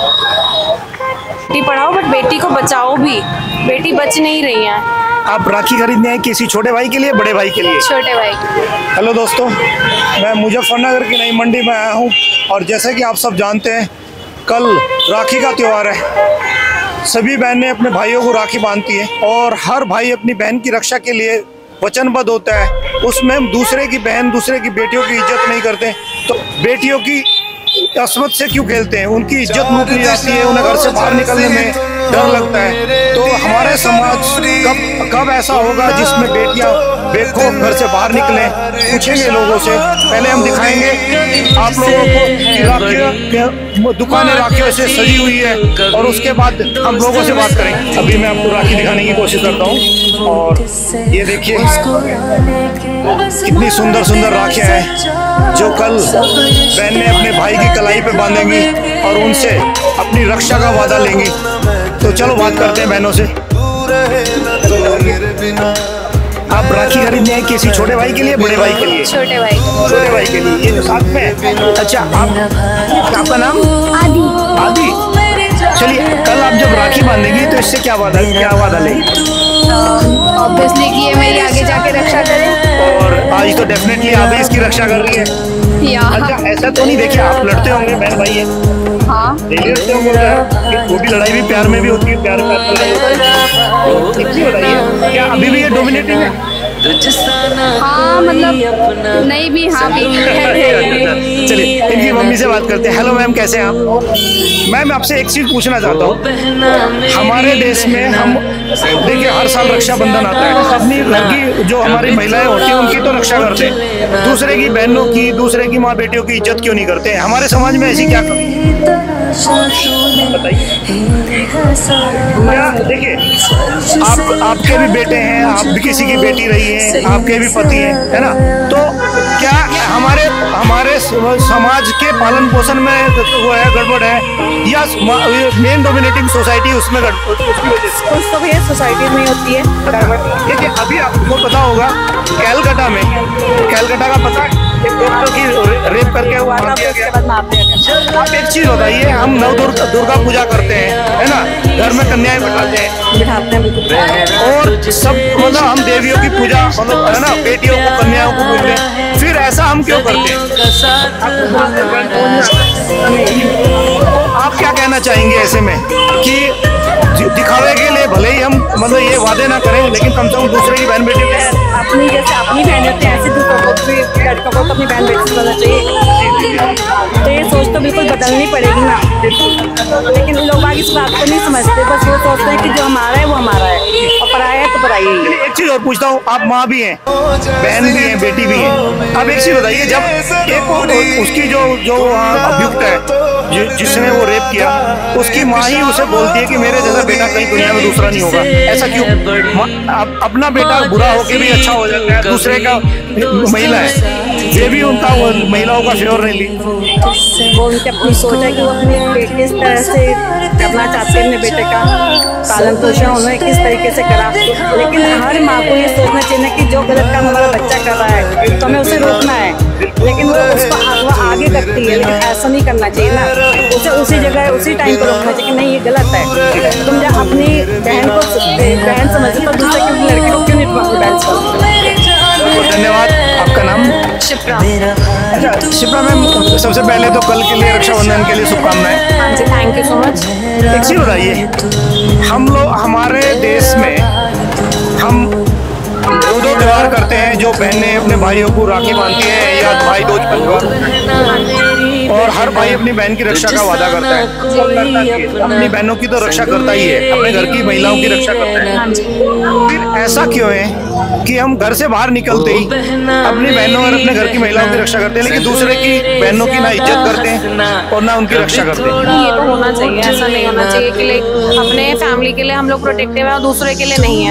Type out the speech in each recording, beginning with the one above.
Beti Padhao but बेटी को बचाओ भी, बेटी बच नहीं रही है। आप राखी खरीदने आए किसी छोटे भाई के लिए, बड़े भाई के लिए? छोटे भाई। हेलो दोस्तों, मैं मुजफ्फरनगर की नई मंडी में आया हूँ और जैसे कि आप सब जानते हैं कल राखी का त्यौहार है। सभी बहनें अपने भाइयों को राखी बांधती हैं और हर भाई अपनी बहन की रक्षा के लिए वचनबद्ध होता है। उसमें दूसरे की बहन, दूसरे की बेटियों की इज्जत नहीं करते, तो बेटियों की असमत से क्यों खेलते हैं? उनकी इज्जत लूट ली जाती है, उन्हें घर से बाहर निकलने में डर लगता है। तो हमारे समाज कब ऐसा होगा जिसमें बेटियां बेखौफ घर से बाहर निकलें? पूछेंगे लोगों से। पहले हम दिखाएंगे आप लोगों को दुकानें राखियों से सजी हुई है और उसके बाद हम लोगों से बात करेंगे। अभी मैं आपको राखी दिखाने की कोशिश करता हूँ और ये देखिए कितनी सुंदर सुंदर राखियाँ हैं जो कल बहनें अपने भाई की कलाई पे बांधेंगी और उनसे अपनी रक्षा का वादा लेंगी। तो चलो बात करते हैं बहनों से। आप राखी खरीदने आए किसी छोटे भाई के लिए, बड़े भाई के लिए? छोटे भाई। छोटे भाई के लिए। ये जो साथ में है, अच्छा आपका नाम? आदि। आदि। चलिए, कल आप जब राखी बांधेंगी तो इससे क्या वादा लेंगी? ऑब्वियसली कि ये मेरी आगे जाके रक्षा करे। और आज तो डेफिनेटली आप ही इसकी रक्षा कर रही है। अच्छा, ऐसा तो नहीं, देखिए आप लड़ते होंगे, बहन भाई है। हाँ, लड़ते होंगे। छोटी लड़ाई भी प्यार में भी होती है, प्यार में कितनी लड़ाई है? क्या अभी भी ये डोमिनेटिंग है? हाँ मतलब नहीं भी, हाँ भी है। चलिए इनकी मम्मी से बात करते हैं। हेलो मैम, कैसे हैं आप? मैम आपसे एक चीज पूछना चाहता हूँ। हमारे देश में हम देखिए हर साल रक्षाबंधन आता है, अपनी घर की जो हमारी महिलाएं होती हैं उनकी तो रक्षा करते हैं, दूसरे की बहनों की, दूसरे की माँ बेटियों की इज्जत क्यों नहीं करते हैं? हमारे समाज में ऐसी क्या कमी है? बताइए। देखिए आपके भी बेटे हैं, आप भी किसी की बेटी रही है, आपके भी पति हैं, है ना? तो क्या हमारे समाज के पालन पोषण में वो है, गड़बड़ है, या मेन डोमिनेटिंग सोसाइटी उसमें गड़बड़? कुछ तो भैया सोसाइटी में होती है गड़बड़। देखिए अभी आपको पता होगा कैलकाटा का पता है, एक डॉक्टर की रेप करके मार दिया गया। आप एक चीज बताइए, हम दुर्गा पूजा करते हैं, है ना, घर में कन्याएं बिठाते हैं और सब मतलब हम देवियों की पूजा मतलब है ना, बेटियों को कन्याओं को बोलते हैं, फिर ऐसा हम क्यों करते हैं? आप क्या कहना चाहेंगे ऐसे में कि दिखावे के लिए भले ही हम मतलब ये वादे ना करें, लेकिन कम से कम दूसरे की बहन बेटी अपनी जैसे अपनी बहन होती है ऐसे दूसरों को भी, लड़कों को अपनी बहन बेटी से बनना चाहिए। तो ये सोच तो बिल्कुल बदलनी पड़ेगी ना, लेकिन लोग आगे इस बात को नहीं समझते, बस वो सोचते हैं कि जो हमारा है वो हमारा है और पराया है तो पराई है। एक चीज और पूछता हूँ, आप माँ भी हैं, बहन भी हैं, बेटी भी हैं, अब एक चीज बताइए, जब एक उसकी जो अभियुक्त है जिसने वो रेप किया, उसकी माँ ही उसे बोलती है कि मेरे जैसा बेटा कहीं दुनिया में दूसरा नहीं होगा, ऐसा क्यों? अपना बेटा बुरा होके भी अच्छा हो जाता है, दूसरे का महिला है ये भी उनका महिलाओं का फेवर नहीं ली। वो उनकी अपनी सोच है कि वो अपने बेटे किस तरह से करना चाहते हैं, अपने बेटे का पालन पोषण उन्होंने किस तरीके से करा, लेकिन हर माँ को ये सोचना चाहिए कि जो गलत काम हमारा बच्चा कर रहा है तो हमें उसे रोकना है, लेकिन वो उसको आगे करती है, लेकिन ऐसा नहीं करना चाहिए ना, उसे उसी जगह उसी टाइम पर रोकना चाहिए कि नहीं ये गलत है। तुम जब अपनी बहन को बहन समझते तो दूसरे की लड़के को क्यों नहीं बहन समझते? धन्यवाद। आपका नाम? शिप्रा। अच्छा शिप्रा मैम, सबसे पहले तो कल के लिए रक्षाबंधन के लिए शुभकामनाएं। हाँ जी, थैंक यू सो मच। एक चीज बताइए, हम लोग हमारे देश में हम दो त्योहार करते हैं, जो बहनें अपने भाइयों को राखी बांधती हैं या भाई दूज पंद्रह, और हर भाई अपनी बहन की रक्षा का वादा करता है। अपनी बहनों की तो रक्षा करता ही है, अपने घर की महिलाओं की रक्षा करता है। फिर ऐसा क्यों है कि हम घर से बाहर निकलते ही अपनी बहनों और अपने घर की महिलाओं की रक्षा करते हैं, लेकिन दूसरे की बहनों की ना इज्जत करते हैं और ना उनकी रक्षा करते हैं? ये तो होना चाहिए, ऐसा नहीं होना चाहिए कि अपने फैमिली के लिए हम लोग प्रोटेक्टिव है और दूसरे के लिए नहीं है।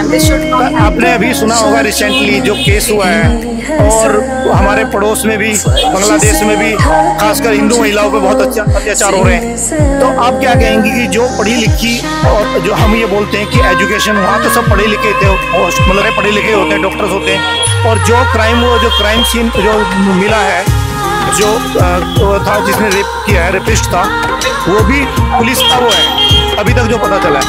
आपने अभी सुना होगा रिसेंटली जो केस हुआ है, और हमारे पड़ोस में भी, बांग्लादेश में भी खासकर हिंदू महिलाओं पे बहुत अत्याचार हो रहे हैं। तो आप क्या कहेंगी कि जो पढ़ी लिखी और जो हम ये बोलते हैं कि एजुकेशन, वहाँ तो सब पढ़े लिखे थे, मतलब पढ़े लिखे होते हैं, डॉक्टर्स होते हैं, और जो क्राइम सीन जो मिला है जो वो था जिसने रेप किया है, रेपिस्ट था, वो भी पुलिस का वो है अभी तक जो पता चला है।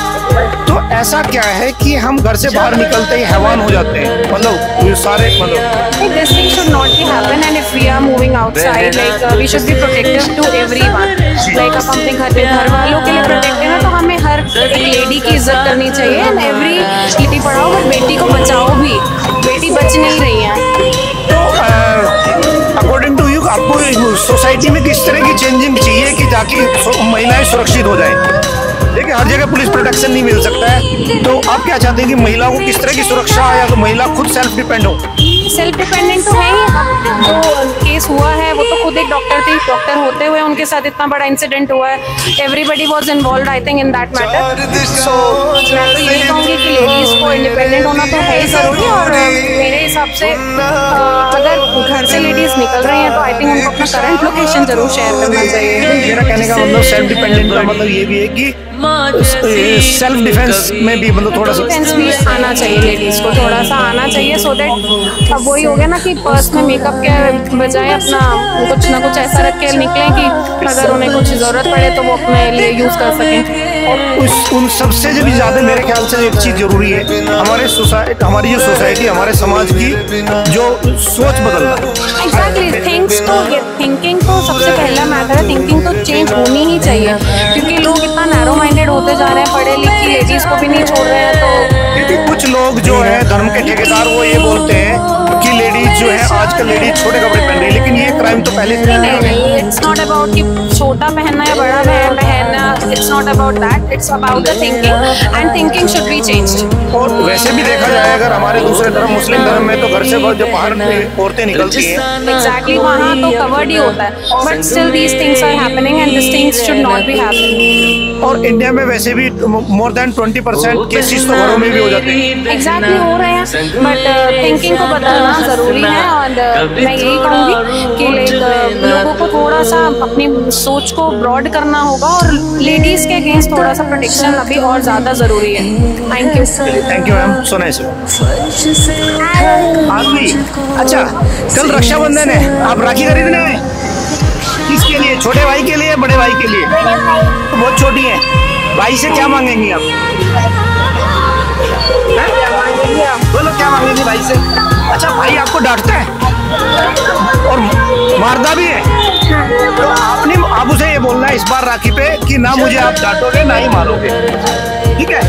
तो ऐसा क्या है कि हम घर से बाहर निकलते ही हैवान हो जाते हैं, मतलब ये सारे This thing should not be happen, and if we are moving outside, like we should be protective to everyone. Like अब हम अपने घर वालों के लिए प्रोटेक्टिव है, तो हमें हर एक लेडी की इज्जत करनी चाहिए। एंड एवरी बेटी पढ़ाओ और बेटी को बचाओ भी, बेटी बच नहीं रही है। तो अकॉर्डिंग टू यू आपको सोसाइटी में किस तरह की चेंजिंग चाहिए कि ताकि महिलाएं सुरक्षित हो जाएं? देखिए हर जगह पुलिस प्रोटेक्शन नहीं मिल सकता है, तो आप क्या चाहते हैं कि महिलाओं को किस तरह की सुरक्षा, या तो महिला खुद सेल्फ डिपेंड हो? सेल्फ डिपेंडेंट तो है ही। जो केस हुआ है वो तो खुद एक डॉक्टर थी, डॉक्टर होते हुए उनके साथ इतना बड़ा इंसिडेंट हुआ है। Everybody was involved I think in that matter. So मैं तो यही कहूँगी कि लेडीज को इंडिपेंडेंट होना तो है ही ज़रूरी। और मेरे हिसाब से अगर घर से लेडीज निकल रही हैं तो आई थिंक उनको अपना करंट लोकेशन जरूर शेयर करना चाहिए। मेरा कहने का मतलब सेल्फ डिपेंडेंट का मतलब ये भी है कि सेल्फ डिफेंस में भी मतलब थोड़ा सा डिफेंस भी आना चाहिए, लेडीज को थोड़ा सा आना चाहिए, सो दैट अब वही हो गया ना कि पर्स में मेकअप के बजाय अपना कुछ ना कुछ ऐसा रख के निकलें कि अगर उन्हें कुछ जरूरत पड़े तो वो अपने लिए यूज कर सकें। और उन सबसे भी ज्यादा मेरे ख्याल से एक चीज जरूरी है, हमारी जो सोसाइटी, हमारे समाज की जो सोच बदलना। एग्जैक्टली, थिंकिंग तो सबसे पहला मैटर है। थिंकिंग तो चेंज होनी ही चाहिए, क्योंकि लोग इतना नैरो माइंडेड होते जा रहे हैं, पढ़े लिखी लेडीज को भी नहीं छोड़ रहे हैं। तो क्योंकि कुछ लोग जो है धर्म के ठेकेदार, वो ये बोलते हैं कि लेडीज जो है आजकल लेडीज छोटे कपड़े पहन रही है, लेकिन ये क्राइम तो पहले से नहीं, इट्स नॉट अबाउट कि छोटा पहनना या बड़ा पहनना, it's not about that, it's about the thinking, and thinking should be changed. और वैसे भी देखा जाए अगर हमारे दूसरे धर्म, मुस्लिम धर्म में तो घर से जो बाहर औरतें निकलती हैं, एग्जैक्टली वहाँ तो कवर्ड ही होता है, but still these things are happening and this things should not be happening. और इंडिया में वैसे भी मोर देन 20% केसेस तो घरों में भी हो जाते हैं। एग्जैक्टली हो रहे हैं, बट थिंकिंग को बदलना जरूरी है। और मैं यही कहूँगी कि लोगों को थोड़ा सा अपनी सोच को ब्रॉड करना होगा, और लेडीज के अगेंस्ट थोड़ा सा प्रोटेक्शन अभी और ज्यादा जरूरी है। Thank you ma'am, so nice. अच्छा, कल रक्षाबंधन है, आप राखी खरीदने आए? किसके लिए? छोटे भाई के लिए, बड़े भाई के लिए? तो बहुत छोटी है, भाई से क्या मांगेंगी आप? बोलो क्या मांगेंगी भाई से? अच्छा, भाई आपको डांटता है और मारता भी है, तो आप उसे ये बोलना है इस बार राखी पे कि ना मुझे आप डांटोगे ना ही मारोगे, ठीक है?